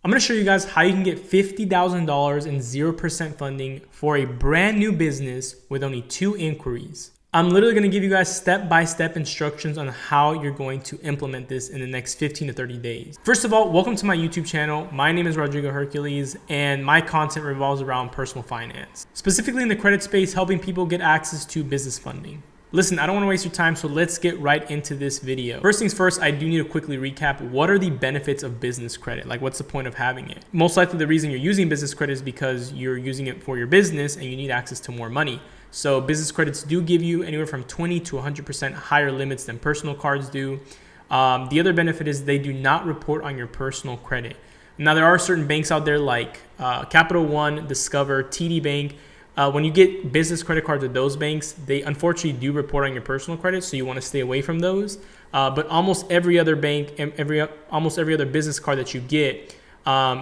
I'm going to show you guys how you can get $50,000 in 0% funding for a brand new business with only 2 inquiries. I'm literally going to give you guys step-by-step instructions on how you're going to implement this in the next 15 to 30 days. First of all, welcome to my YouTube channel. My name is Rodrigo Hercules, and my content revolves around personal finance, specifically in the credit space, helping people get access to business funding. Listen, I don't want to waste your time, so let's get right into this video. First things first, I do need to quickly recap what are the benefits of business credit? Like, what's the point of having it? Most likely the reason you're using business credit is because you're using it for your business and you need access to more money. So business credits do give you anywhere from 20 to 100% higher limits than personal cards do. The other benefit is they do not report on your personal credit. Now, there are certain banks out there like Capital One, Discover, TD Bank. When you get business credit cards with those banks, they unfortunately do report on your personal credit, so you want to stay away from those. But almost every other bank and almost every other business card that you get,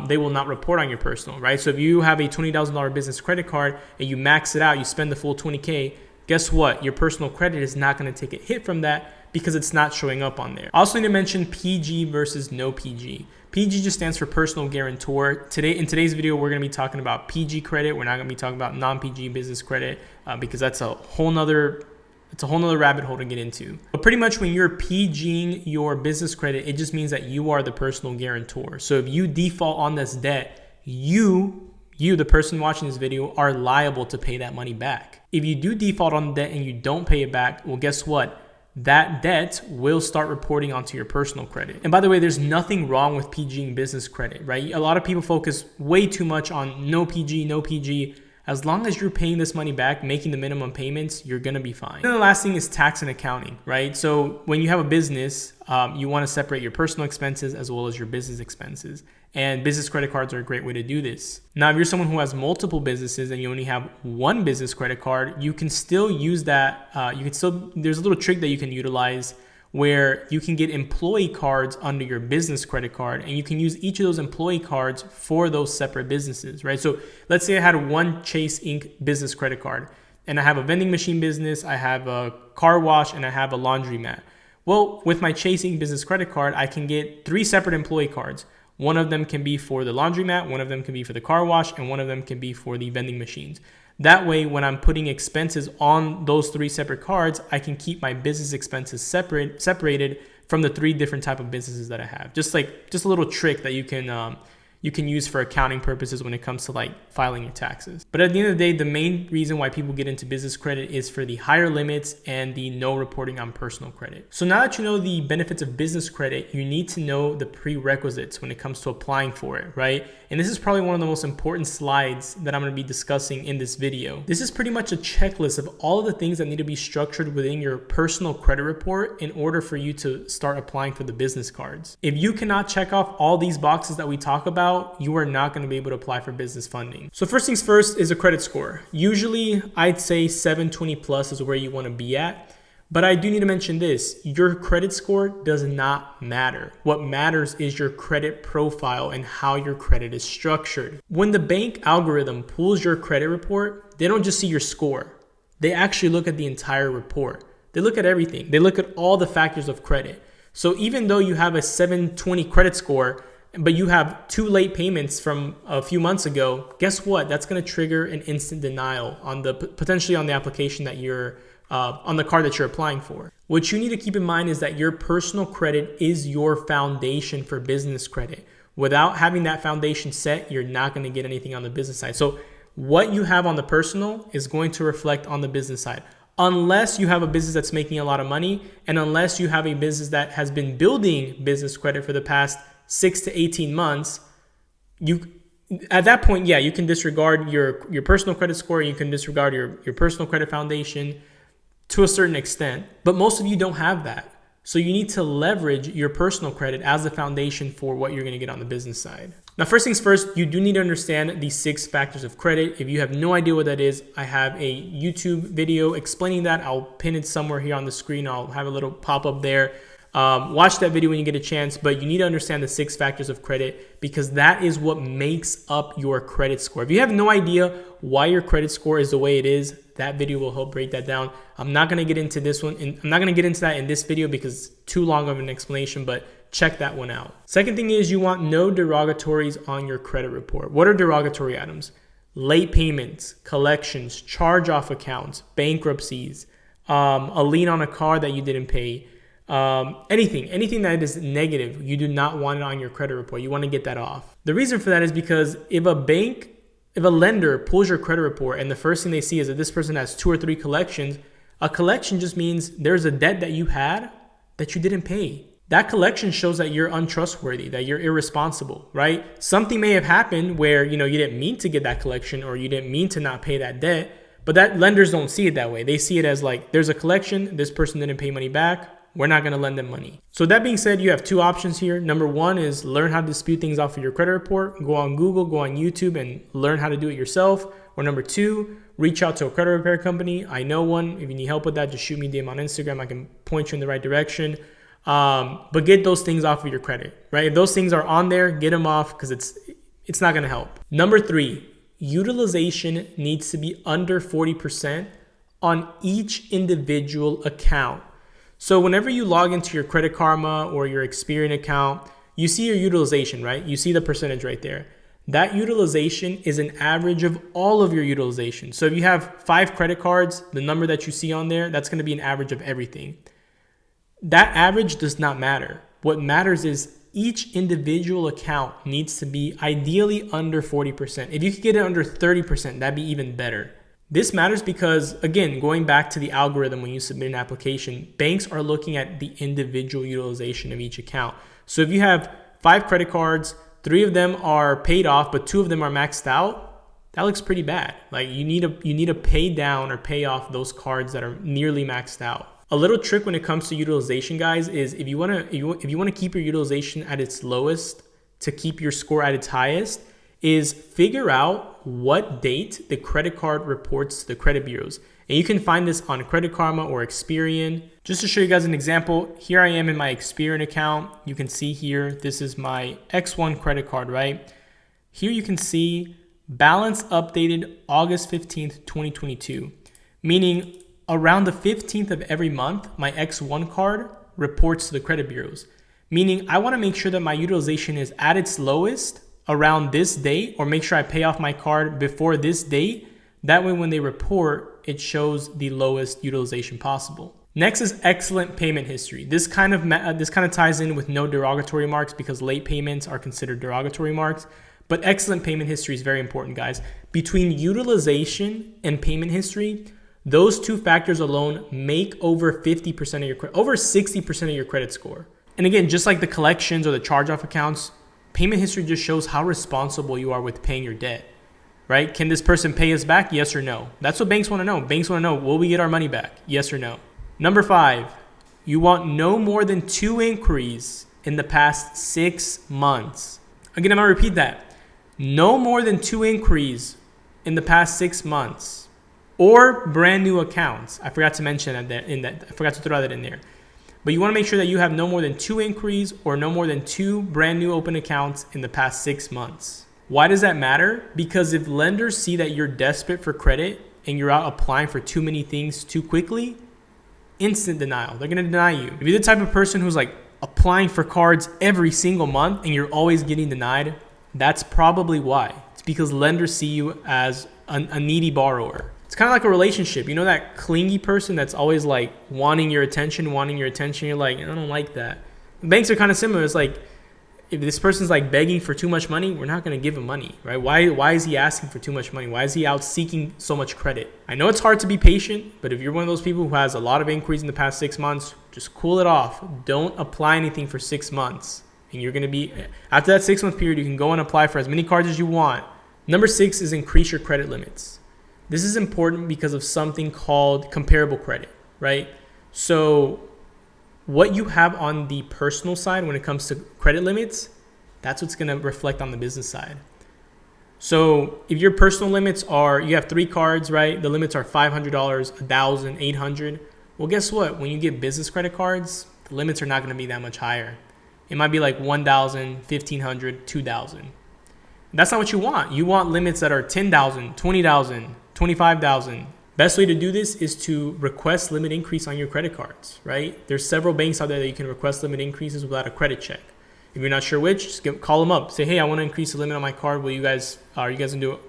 they will not report on your personal, right? So if you have a $20,000 business credit card and you max it out, you spend the full 20K, guess what? Your personal credit is not going to take a hit from that because it's not showing up on there. I also need to mention PG versus no PG. PG just stands for personal guarantor. In today's video, we're going to be talking about PG credit. We're not going to be talking about non-PG business credit because that's a whole nother rabbit hole to get into. But pretty much when you're PGing your business credit, it just means that you are the personal guarantor. So if you default on this debt, you, the person watching this video, are liable to pay that money back. If you do default on the debt and you don't pay it back, well, guess what? That debt will start reporting onto your personal credit. And by the way, there's nothing wrong with PGing business credit, right? A lot of people focus way too much on no PG, no PG. As long as you're paying this money back, making the minimum payments, you're gonna be fine. And the last thing is tax and accounting, right? So when you have a business, you wanna separate your personal expenses as well as your business expenses. And business credit cards are a great way to do this. Now, if you're someone who has multiple businesses and you only have one business credit card, you can still use that. There's a little trick that you can utilize where you can get employee cards under your business credit card, and you can use each of those employee cards for those separate businesses, right? So let's say I had one Chase Inc. business credit card, and I have a vending machine business, I have a car wash, and I have a laundromat. Well, with my Chase Inc. business credit card, I can get 3 separate employee cards. One of them can be for the laundromat, one of them can be for the car wash, and one of them can be for the vending machines. That way, when I'm putting expenses on those 3 separate cards, I can keep my business expenses separated from the 3 different type of businesses that I have. Just a little trick that you can use for accounting purposes when it comes to like filing your taxes. But at the end of the day, the main reason why people get into business credit is for the higher limits and the no reporting on personal credit. So now that you know the benefits of business credit, you need to know the prerequisites when it comes to applying for it, right? And this is probably one of the most important slides that I'm going to be discussing in this video. This is pretty much a checklist of all of the things that need to be structured within your personal credit report in order for you to start applying for the business cards. If you cannot check off all these boxes that we talk about, you are not going to be able to apply for business funding. So first things first is a credit score. Usually I'd say 720 plus is where you want to be at. But I do need to mention this, your credit score does not matter. What matters is your credit profile and how your credit is structured. When the bank algorithm pulls your credit report, they don't just see your score. They actually look at the entire report. They look at everything. They look at all the factors of credit. So even though you have a 720 credit score, but you have 2 late payments from a few months ago, guess what? That's going to trigger an instant denial on potentially on the application that you're on the card that you're applying for. What you need to keep in mind is that your personal credit is your foundation for business credit. Without having that foundation set, you're not going to get anything on the business side. So what you have on the personal is going to reflect on the business side. Unless you have a business that's making a lot of money, and unless you have a business that has been building business credit for the past 6 to 18 months, at that point, yeah, you can disregard your personal credit score. You can disregard your personal credit foundation to a certain extent, but most of you don't have that. So you need to leverage your personal credit as the foundation for what you're going to get on the business side. Now, first things first, you do need to understand the 6 factors of credit. If you have no idea what that is, I have a YouTube video explaining that. I'll pin it somewhere here on the screen. I'll have a little pop-up there. Watch that video when you get a chance, but you need to understand the 6 factors of credit because that is what makes up your credit score. If you have no idea why your credit score is the way it is, that video will help break that down. I'm not going to get into this one, and I'm not going to get into that in this video because it's too long of an explanation, but check that one out. Second thing is you want no derogatories on your credit report. What are derogatory items? Late payments, collections, charge-off accounts, bankruptcies, a lien on a car that you didn't pay, anything that is negative, you do not want it on your credit report. You want to get that off. The reason for that is because if a lender pulls your credit report and the first thing they see is that this person has 2 or 3 collections, a collection just means there's a debt that you had that you didn't pay. That collection shows that you're untrustworthy, that you're irresponsible, right? Something may have happened where, you didn't mean to get that collection or you didn't mean to not pay that debt, but that lenders don't see it that way. They see it as like, there's a collection, this person didn't pay money back, we're not gonna lend them money. So that being said, you have 2 options here. Number 1 is learn how to dispute things off of your credit report. Go on Google, go on YouTube and learn how to do it yourself. Or number 2, reach out to a credit repair company. I know one. If you need help with that, just shoot me a DM on Instagram. I can point you in the right direction. But get those things off of your credit, right? If those things are on there, get them off because it's not gonna help. Number 3, utilization needs to be under 40% on each individual account. So whenever you log into your Credit Karma or your Experian account, you see your utilization, right? You see the percentage right there. That utilization is an average of all of your utilization. So if you have 5 credit cards, the number that you see on there, that's gonna be an average of everything. That average does not matter. What matters is each individual account needs to be ideally under 40%. If you could get it under 30%, that'd be even better. This matters because, again, going back to the algorithm when you submit an application, banks are looking at the individual utilization of each account. So if you have 5 credit cards, 3 of them are paid off, but 2 of them are maxed out, that looks pretty bad. Like you need to pay down or pay off those cards that are nearly maxed out. A little trick when it comes to utilization, guys, is if you want to keep your utilization at its lowest to keep your score at its highest, is figure out what date the credit card reports to the credit bureaus. And you can find this on Credit Karma or Experian. Just to show you guys an example, here I am in my Experian account. You can see here, this is my X1 credit card, right? Here you can see balance updated August 15th, 2022, meaning around the 15th of every month, my X1 card reports to the credit bureaus, meaning I want to make sure that my utilization is at its lowest around this date, or make sure I pay off my card before this date. That way, when they report, it shows the lowest utilization possible. Next is excellent payment history. This kind of ties in with no derogatory marks because late payments are considered derogatory marks. But excellent payment history is very important, guys. Between utilization and payment history, those 2 factors alone make over 50% of your credit, over 60% of your credit score. And again, just like the collections or the charge-off accounts, payment history just shows how responsible you are with paying your debt, right? Can this person pay us back? Yes or no? That's what banks want to know. Banks want to know, will we get our money back? Yes or no? Number 5, you want no more than 2 inquiries in the past 6 months. Again, I'm going to repeat that. No more than 2 inquiries in the past 6 months. Or brand new accounts. I forgot to mention that I forgot to throw that in there. But you want to make sure that you have no more than 2 inquiries or no more than 2 brand new open accounts in the past 6 months. Why does that matter? Because if lenders see that you're desperate for credit and you're out applying for too many things too quickly, instant denial. They're going to deny you. If you're the type of person who's like applying for cards every single month and you're always getting denied, that's probably why. It's because lenders see you as a needy borrower. It's kind of like a relationship. You know that clingy person that's always like wanting your attention. You're like, I don't like that. Banks are kind of similar. It's like, if this person's like begging for too much money, we're not going to give him money, right? Why is he asking for too much money? Why is he out seeking so much credit? I know it's hard to be patient, but if you're one of those people who has a lot of inquiries in the past 6 months, just cool it off. Don't apply anything for 6 months. And you're going to be, after that 6-month period, you can go and apply for as many cards as you want. Number 6 is increase your credit limits. This is important because of something called comparable credit, right? So what you have on the personal side when it comes to credit limits, that's what's going to reflect on the business side. So if your personal limits are, you have 3 cards, right? The limits are $500, $1,000, $800. Well, guess what? When you get business credit cards, the limits are not going to be that much higher. It might be like $1,000, $1,500, $2,000. That's not what you want. You want limits that are $10,000, $20,000, $25,000, Best way to do this is to request limit increase on your credit cards, right? There's several banks out there that you can request limit increases without a credit check. If you're not sure which, just call them up. Say, hey, I want to increase the limit on my card. Do you guys do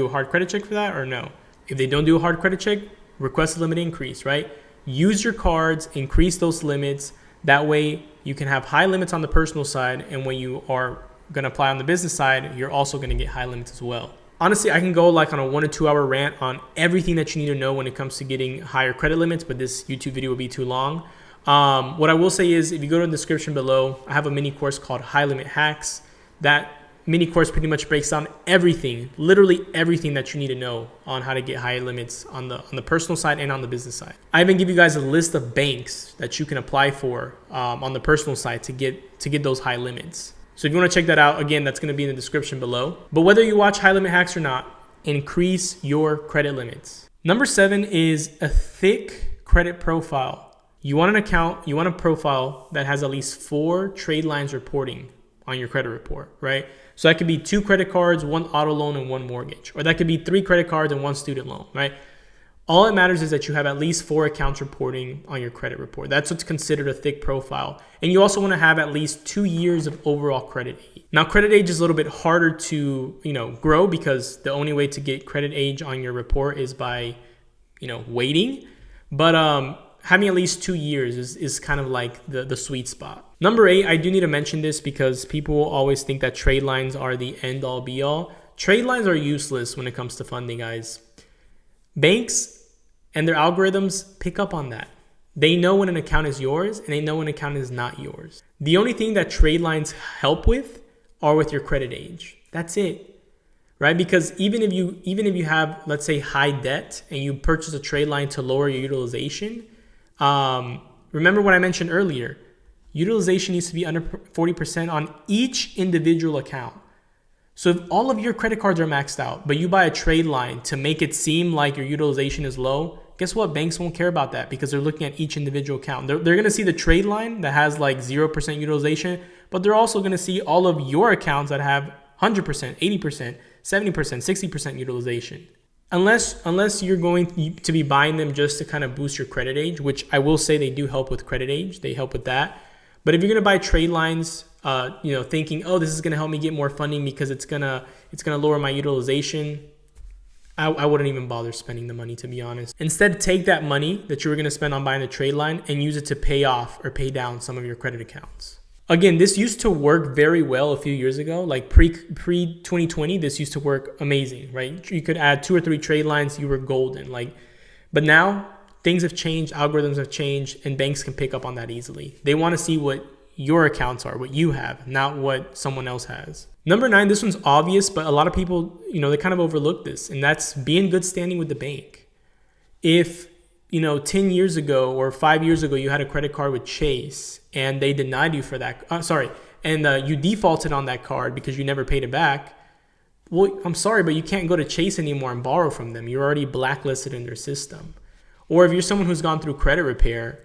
a hard credit check for that or no? If they don't do a hard credit check, request a limit increase, right? Use your cards, increase those limits. That way you can have high limits on the personal side. And when you are going to apply on the business side, you're also going to get high limits as well. Honestly, I can go like on a 1 to 2 hour rant on everything that you need to know when it comes to getting higher credit limits, but this YouTube video will be too long. What I will say is if you go to the description below, I have a mini course called High Limit Hacks. That mini course pretty much breaks down everything, literally everything that you need to know on how to get high limits on the personal side and on the business side. I even give you guys a list of banks that you can apply for on the personal side to get those high limits. So if you want to check that out, again, that's going to be in the description below. But whether you watch High Limit Hacks or not, increase your credit limits. Number 7 is a thick credit profile. You want a profile that has at least 4 trade lines reporting on your credit report, right? So that could be 2 credit cards, 1 auto loan, and 1 mortgage. Or that could be 3 credit cards and 1 student loan, right? All that matters is that you have at least 4 accounts reporting on your credit report. That's what's considered a thick profile. And you also want to have at least 2 years of overall credit age. Now, credit age is a little bit harder to, grow because the only way to get credit age on your report is by, waiting. But having at least 2 years is kind of like the sweet spot. Number 8, I do need to mention this because people always think that trade lines are the end all be all. Trade lines are useless when it comes to funding, guys. Banks and their algorithms pick up on that. They know when an account is yours and they know when an account is not yours. The only thing that trade lines help with are with your credit age. That's it, right? Because even if you have, let's say, high debt and you purchase a trade line to lower your utilization, remember what I mentioned earlier, utilization needs to be under 40% on each individual account. So if all of your credit cards are maxed out, but you buy a trade line to make it seem like your utilization is low, guess what? Banks won't care about that because they're looking at each individual account. They're going to see the trade line that has like 0% utilization, but they're also going to see all of your accounts that have 100%, 80%, 70%, 60% utilization. Unless you're going to be buying them just to kind of boost your credit age, which I will say they do help with credit age. They help with that. But if you're going to buy trade lines, thinking, oh, this is going to help me get more funding because it's gonna lower my utilization, I wouldn't even bother spending the money, to be honest. Instead, take that money that you were going to spend on buying a trade line and use it to pay off or pay down some of your credit accounts. Again, this used to work very well a few years ago, like pre-2020, this used to work amazing, right? You could add 2 or 3 trade lines, you were golden. But now things have changed, algorithms have changed, and banks can pick up on that easily. They want to see what your accounts are, what you have, not what someone else has. Number 9, this one's obvious, but a lot of people, they kind of overlook this, and that's be in good standing with the bank. If, 10 years ago or 5 years ago, you had a credit card with Chase and they denied you for that, and you defaulted on that card because you never paid it back, well, I'm sorry, but you can't go to Chase anymore and borrow from them. You're already blacklisted in their system. Or if you're someone who's gone through credit repair,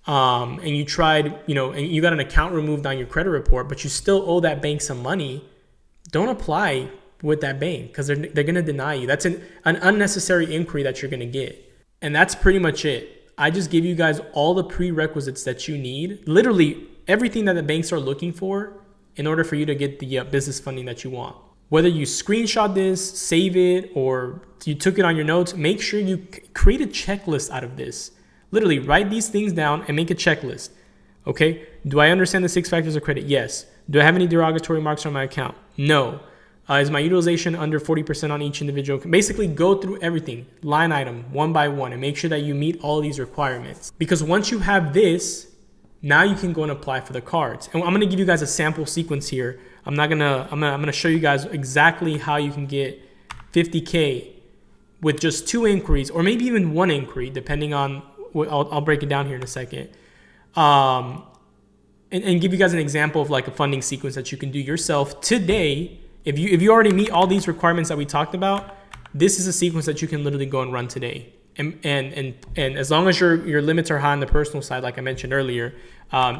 and you tried, and you got an account removed on your credit report, but you still owe that bank some money, don't apply with that bank because they're going to deny you. That's an unnecessary inquiry that you're going to get. And that's pretty much it. I just give you guys all the prerequisites that you need, literally everything that the banks are looking for in order for you to get the business funding that you want. Whether you screenshot this, save it, or you took it on your notes, make sure you create a checklist out of this. Literally write these things down and make a checklist. Okay. Do I understand the 6 factors of credit? Yes. Do I have any derogatory marks on my account? No. Is my utilization under 40% on each individual? Basically go through everything, line item, one by one, and make sure that you meet all these requirements. Because once you have this, now you can go and apply for the cards. And I'm going to give you guys a sample sequence here. I'm going to show you guys exactly how you can get 50K with just 2 inquiries, or maybe even 1 inquiry, depending on, I'll break it down here in a second. And give you guys an example of like a funding sequence that you can do yourself today. If you already meet all these requirements that we talked about, this is a sequence that you can literally go and run today. And as long as your limits are high on the personal side, like I mentioned earlier,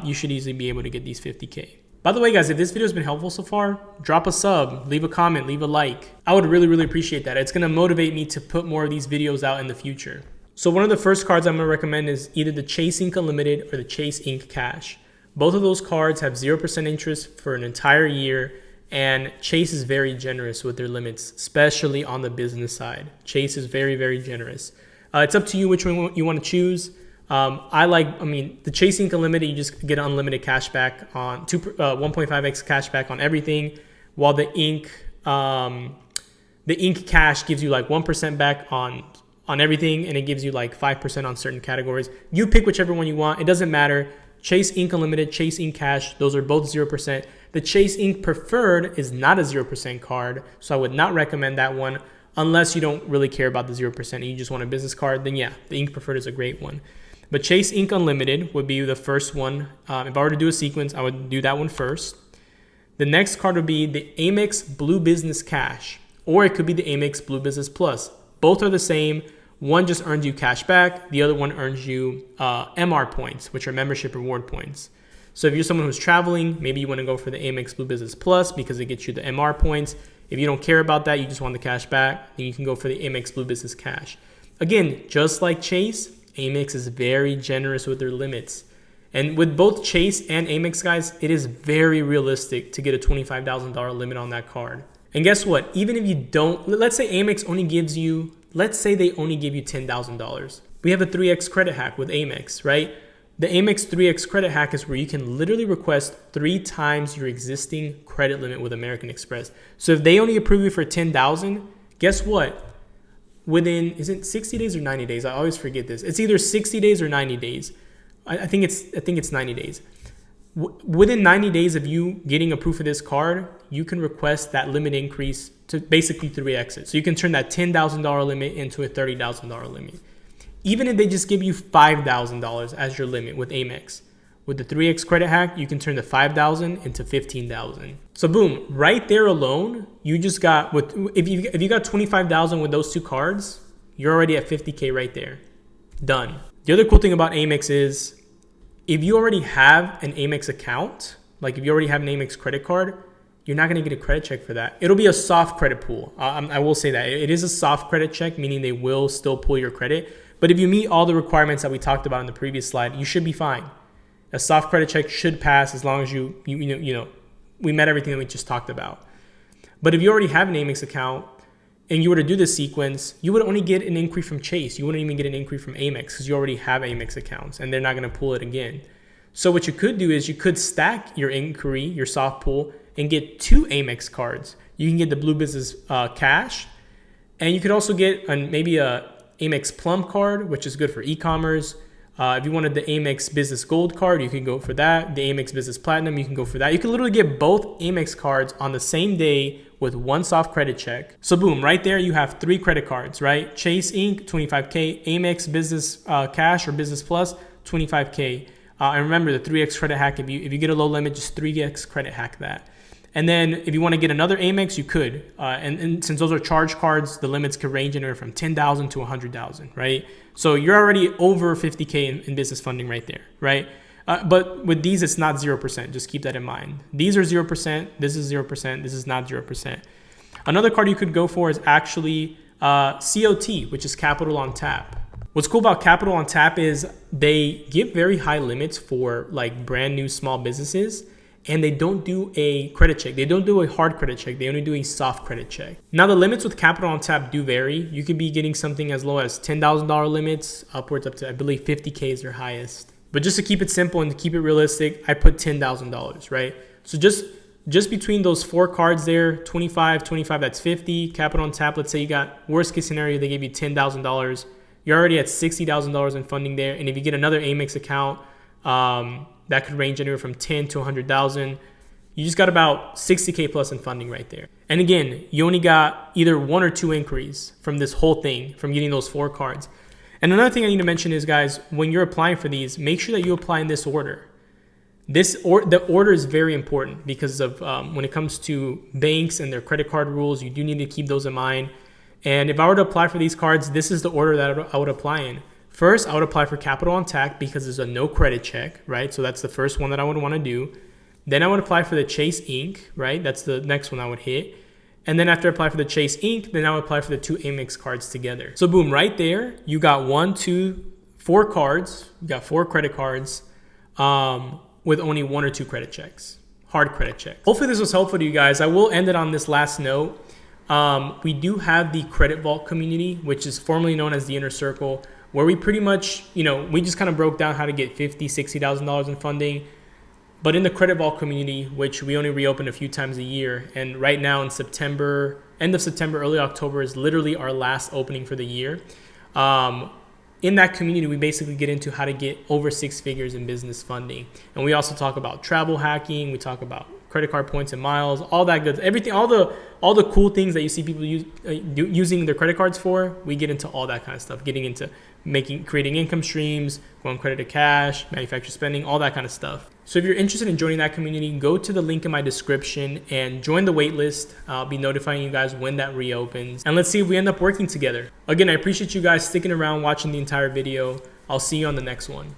you should easily be able to get these 50K. By the way, guys, if this video has been helpful so far, drop a sub, leave a comment, leave a like. I would really, really appreciate that. It's going to motivate me to put more of these videos out in the future. So one of the first cards I'm going to recommend is either the Chase Ink Unlimited or the Chase Ink Cash. Both of those cards have 0% interest for an entire year, and Chase is very generous with their limits, especially on the business side. Chase is very, very generous. It's up to you which one you want to choose. The Chase Ink Unlimited, you just get unlimited cash back on 1.5x cash back on everything, while the Ink Cash gives you like 1% back on everything, and it gives you like 5% on certain categories. You pick whichever one you want. It doesn't matter. Chase Ink Unlimited, Chase Ink Cash, those are both 0%. The Chase Ink Preferred is not a 0% card, so I would not recommend that one unless you don't really care about the 0% and you just want a business card. Then yeah, the Ink Preferred is a great one. But Chase Ink Unlimited would be the first one. If I were to do a sequence, I would do that one first. The next card would be the Amex Blue Business Cash, or it could be the Amex Blue Business Plus. Both are the same. One just earns you cash back. The other one earns you MR points, which are membership reward points. So if you're someone who's traveling, maybe you want to go for the Amex Blue Business Plus because it gets you the MR points. If you don't care about that, you just want the cash back, then you can go for the Amex Blue Business Cash. Again, just like Chase, Amex is very generous with their limits. And with both Chase and Amex, guys, it is very realistic to get a $25,000 limit on that card. And guess what? Even if you don't, let's say Amex only gives you, let's say they only give you $10,000. We have a 3x credit hack with Amex, right? The Amex 3x credit hack is where you can literally request 3 times your existing credit limit with American Express. So if they only approve you for $10,000, guess what? Within, is it 60 days or 90 days? I always forget this. It's either 60 days or 90 days. I think it's 90 days. Within 90 days of you getting approved for this card, you can request that limit increase to basically 3x it. So you can turn that $10,000 limit into a $30,000 limit. Even if they just give you $5,000 as your limit with Amex, with the 3x credit hack, you can turn the $5,000 into $15,000. So boom, right there alone, you just got, if you got $25,000 with those two cards, you're already at $50K right there. Done. The other cool thing about Amex is if you already have an Amex account, like if you already have an Amex credit card, you're not going to get a credit check for that. It'll be a soft credit pool. I will say that. It is a soft credit check, meaning they will still pull your credit. But if you meet all the requirements that we talked about in the previous slide, you should be fine. A soft credit check should pass as long as we met everything that we just talked about. But if you already have an Amex account and you were to do this sequence, you would only get an inquiry from Chase. You wouldn't even get an inquiry from Amex because you already have Amex accounts and they're not going to pull it again. So what you could do is you could stack your inquiry, your soft pull, and get 2 Amex cards. You can get the Blue Business Cash, and you could also get maybe a Amex Plum card, which is good for e-commerce. If you wanted the Amex Business Gold card, you can go for that. The Amex Business Platinum, you can go for that. You can literally get both Amex cards on the same day with one soft credit check. So boom, right there you have 3 credit cards, right? Chase Ink, 25K. Amex Business Cash or Business Plus, 25K. And remember the 3x credit hack, if you get a low limit, just 3x credit hack that. And then if you want to get another Amex, you could. And since those are charge cards, the limits could range anywhere from $10,000 to $100,000, right? So you're already over $50K in business funding right there, right? But with these, it's not 0%. Just keep that in mind. These are 0%. This is 0%. This is not 0%. Another card you could go for is actually COT, which is Capital on Tap. What's cool about Capital on Tap is they give very high limits for like brand new small businesses. And they don't do a credit check. They don't do a hard credit check. They only do a soft credit check. Now, the limits with Capital on Tap do vary. You could be getting something as low as $10,000 limits, upwards up to, I believe, $50K is their highest. But just to keep it simple and to keep it realistic, I put $10,000, right? So just between those 4 cards there, 25, that's 50. Capital on Tap, let's say you got, worst case scenario, they gave you $10,000. You're already at $60,000 in funding there. And if you get another Amex account, that could range anywhere from 10 to 100,000. You just got about 60K plus in funding right there. And again, you only got either 1 or 2 inquiries from this whole thing, from getting those 4 cards. And another thing I need to mention is, guys, when you're applying for these, make sure that you apply in this order. The order is very important because of when it comes to banks and their credit card rules, you do need to keep those in mind. And if I were to apply for these cards, this is the order that I would apply in. First, I would apply for Capital on Tap because there's a no credit check, right? So that's the first one that I would want to do. Then I would apply for the Chase Ink, right? That's the next one I would hit. And then after I apply for the Chase Inc., then I would apply for the 2 Amex cards together. So boom, right there, you got 4 cards. You got 4 credit cards with only 1 or 2 credit checks, hard credit checks. Hopefully this was helpful to you guys. I will end it on this last note. We do have the Credit Vault community, which is formerly known as the Inner Circle, where we pretty much, we just kind of broke down how to get $50,000, $60,000 in funding. But in the Credit Vault community, which we only reopen a few times a year, and right now in September, end of September, early October is literally our last opening for the year. In that community, we basically get into how to get over 6 figures in business funding. And we also talk about travel hacking. We talk about credit card points and miles, all that good, everything, all the cool things that you see people using their credit cards for. We get into all that kind of stuff, getting into creating income streams, going credit to cash, manufacturer spending, all that kind of stuff. So if you're interested in joining that community, go to the link in my description and join the wait list. I'll be notifying you guys when that reopens. And let's see if we end up working together. Again, I appreciate you guys sticking around, watching the entire video. I'll see you on the next one.